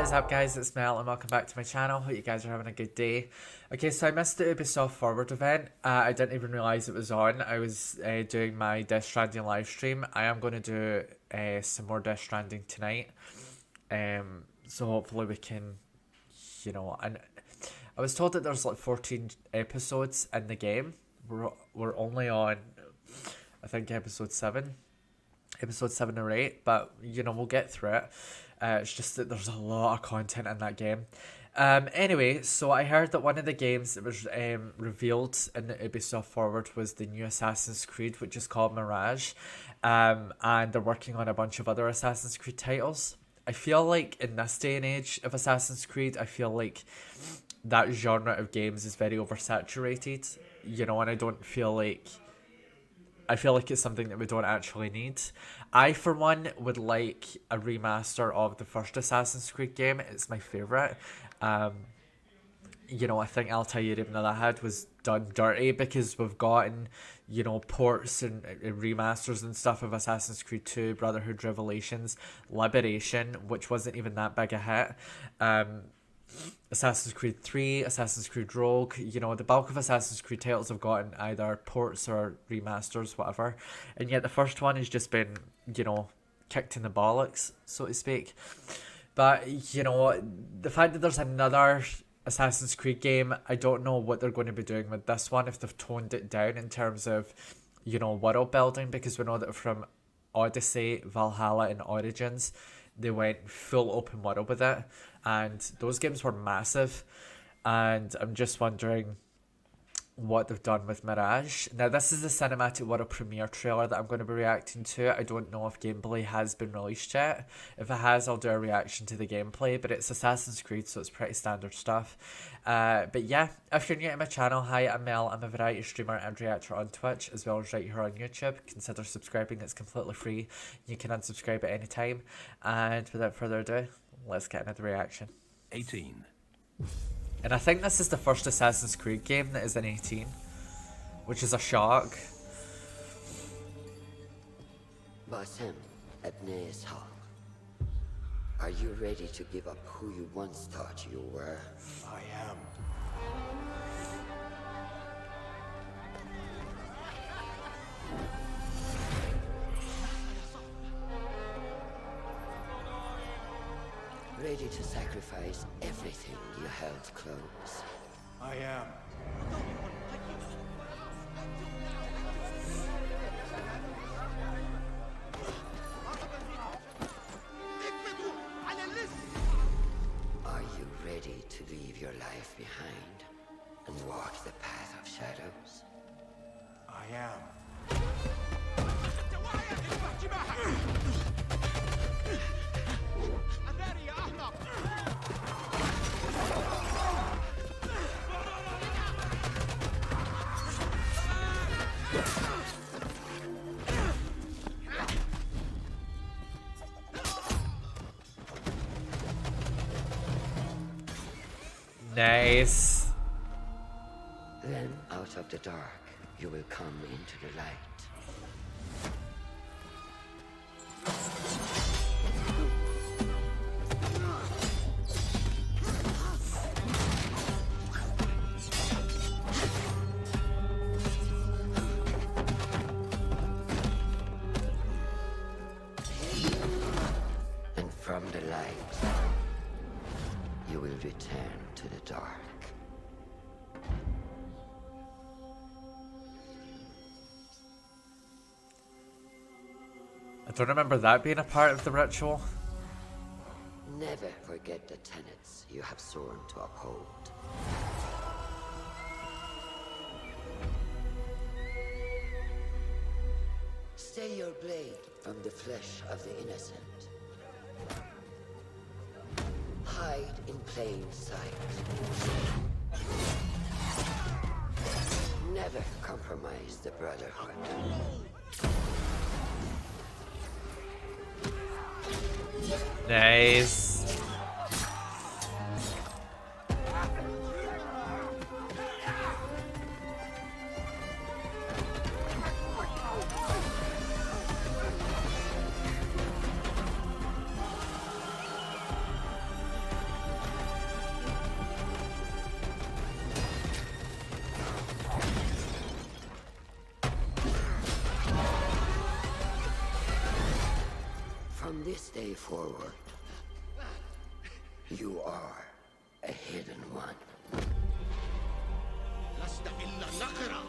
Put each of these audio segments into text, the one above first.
What is up, guys? It's Mel and welcome back to my channel. Hope you guys are having a good day. Okay, so I missed the Ubisoft Forward event. I didn't even realise it was on. I was doing my Death Stranding live stream. I am going to do some more Death Stranding tonight. So hopefully we can, and I was told that there's like 14 episodes in the game. We're only on, I think, episode 7 or 8, but we'll get through it. It's just that there's a lot of content in that game. Anyway, so I heard that one of the games that was revealed in the Ubisoft Forward was the new Assassin's Creed, which is called Mirage, and they're working on a bunch of other Assassin's Creed titles. I feel like in this day and age of Assassin's Creed, I feel like that genre of games is very oversaturated, and I feel like it's something that we don't actually need. I, for one, would like a remaster of the first Assassin's Creed game. It's my favourite. I think Altair ibn Alahad was done dirty because we've gotten, ports and remasters and stuff of Assassin's Creed 2, Brotherhood Revelations, Liberation, which wasn't even that big a hit. Assassin's Creed 3, Assassin's Creed Rogue, the bulk of Assassin's Creed titles have gotten either ports or remasters, whatever. And yet the first one has just been, kicked in the bollocks, so to speak. But, the fact that there's another Assassin's Creed game, I don't know what they're going to be doing with this one, if they've toned it down in terms of, world building, because we know that from Odyssey, Valhalla, and Origins, they went full open world with it, and those games were massive. And I'm just wondering what they've done with Mirage. Now, this is the cinematic world premiere trailer that I'm going to be reacting to. I don't know if gameplay has been released yet. If it has, I'll do a reaction to the gameplay, but it's Assassin's Creed, so it's pretty standard stuff. But yeah, if you're new to my channel, hi, I'm Mel. I'm a variety streamer and reactor on Twitch, as well as right here on YouTube. Consider subscribing, it's completely free. You can unsubscribe at any time. And without further ado, let's get into the reaction. 18. And I think this is the first Assassin's Creed game that is in 18, which is a shock. Basim Ebne Ishaq, are you ready to give up who you once thought you were? I am. Ready to sacrifice everything you held close? I am. Are you ready to leave your life behind and walk the path of shadows? I am. Nice. Then, out of the dark, you will come into the light. And from the light, you will return to the dark. I don't remember that being a part of the ritual. Never forget the tenets you have sworn to uphold. Stay your blade from the flesh of the innocent. Hide in plain sight. Never compromise the Brotherhood. Nice. this day forward, you are a hidden one. لست إلا نقرة.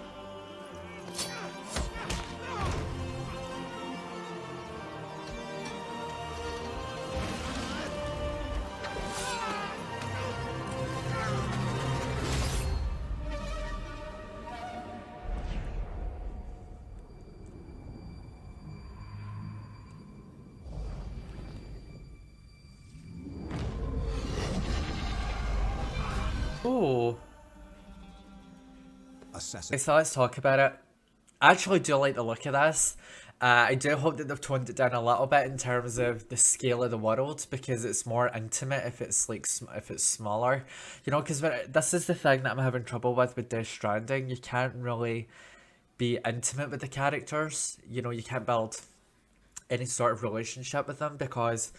Ooh. Assassin. Okay, so let's talk about it. I actually do like the look of this. I do hope that they've toned it down a little bit in terms of the scale of the world, because it's more intimate if it's like if it's smaller, you know. Because this is the thing that I'm having trouble with Death Stranding. You can't really be intimate with the characters. You know, you can't build any sort of relationship with them because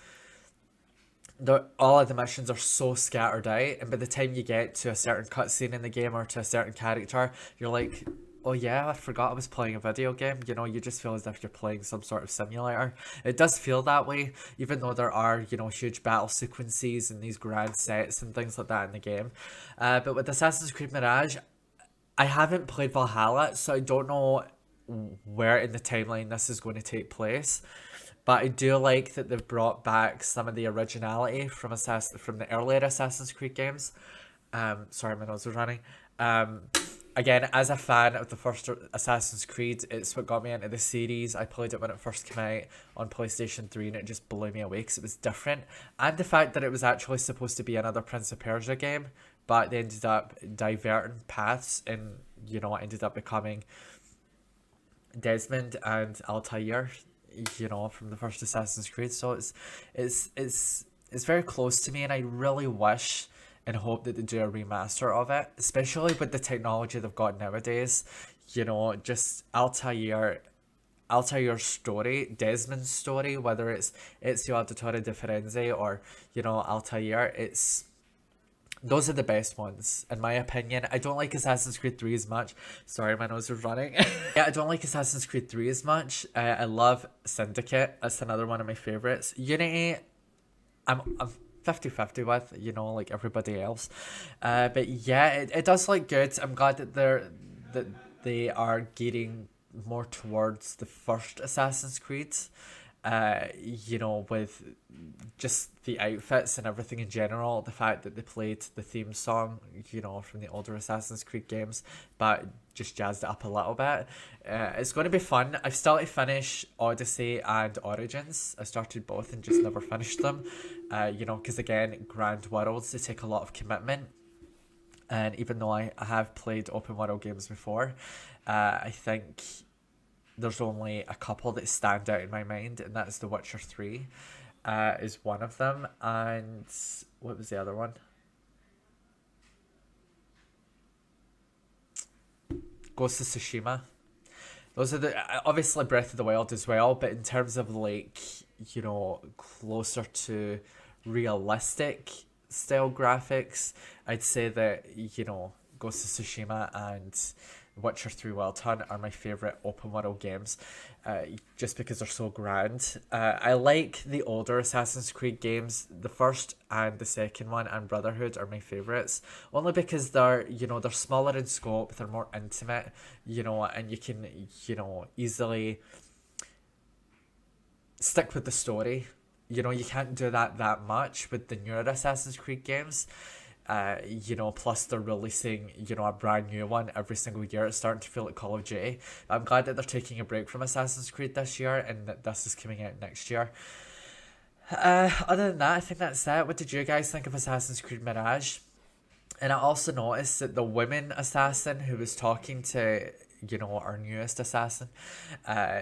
all of the missions are so scattered out, and by the time you get to a certain cutscene in the game or to a certain character, you're like, oh yeah, I forgot I was playing a video game. You know, you just feel as if you're playing some sort of simulator. It does feel that way, even though there are, you know, huge battle sequences and these grand sets and things like that in the game. But with Assassin's Creed Mirage, I haven't played Valhalla, so I don't know where in the timeline this is going to take place. But I do like that they've brought back some of the originality from the earlier Assassin's Creed games. Sorry, my nose was running. Again, as a fan of the first Assassin's Creed, it's what got me into the series. I played it when it first came out on PlayStation 3 and it just blew me away because it was different. And the fact that it was actually supposed to be another Prince of Persia game, but they ended up diverting paths and, you know, it ended up becoming Desmond and Altair, you know, from the first Assassin's Creed. So it's very close to me, and I really wish and hope that they do a remaster of it, especially with the technology they've got nowadays. You know, just Altair's story, Desmond's story, whether it's Ezio Auditore di Firenze or, you know, Altair, those are the best ones, in my opinion. I don't like Assassin's Creed 3 as much. Sorry, my nose is running. Yeah, I don't like Assassin's Creed 3 as much. I love Syndicate. That's another one of my favorites. Unity, I'm 50-50 with, you know, like everybody else. But yeah, it does look good. I'm glad that they are getting more towards the first Assassin's Creed. You know, with just the outfits and everything in general, the fact that they played the theme song, you know, from the older Assassin's Creed games, but just jazzed it up a little bit. It's going to be fun. I've still to finish Odyssey and Origins. I started both and just never finished them. You know, because again, grand worlds, they take a lot of commitment. And even though I have played open world games before, I think there's only a couple that stand out in my mind, and that's The Witcher 3 is one of them. And what was the other one? Ghost of Tsushima. Those are obviously Breath of the Wild as well, but in terms of, like, you know, closer to realistic style graphics, I'd say that, you know, Ghost of Tsushima and Witcher 3 Wild Hunt are my favourite open world games, just because they're so grand. I like the older Assassin's Creed games. The first and the second one and Brotherhood are my favourites, only because they're, you know, they're smaller in scope, they're more intimate, you know, and you can, you know, easily stick with the story. You know, you can't do that much with the newer Assassin's Creed games. You know, plus they're releasing, you know, a brand new one every single year. It's starting to feel like Call of Duty. I'm glad that they're taking a break from Assassin's Creed this year and that this is coming out next year. Other than that, I think that's it. What did you guys think of Assassin's Creed Mirage? And I also noticed that the woman assassin who was talking to, you know, our newest assassin,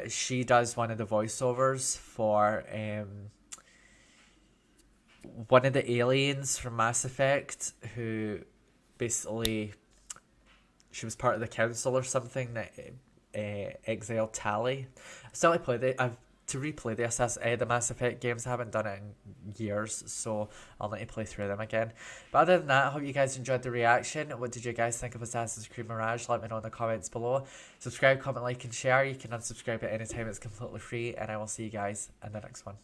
she does one of the voiceovers for one of the aliens from Mass Effect, who basically, she was part of the council or something that exiled Tali. Still, I've to replay the Mass Effect games. I haven't done it in years, so I'll need to play through them again. But other than that, I hope you guys enjoyed the reaction. What did you guys think of Assassin's Creed Mirage? Let me know in the comments below. Subscribe, comment, like, and share. You can unsubscribe at any time. It's completely free, and I will see you guys in the next one.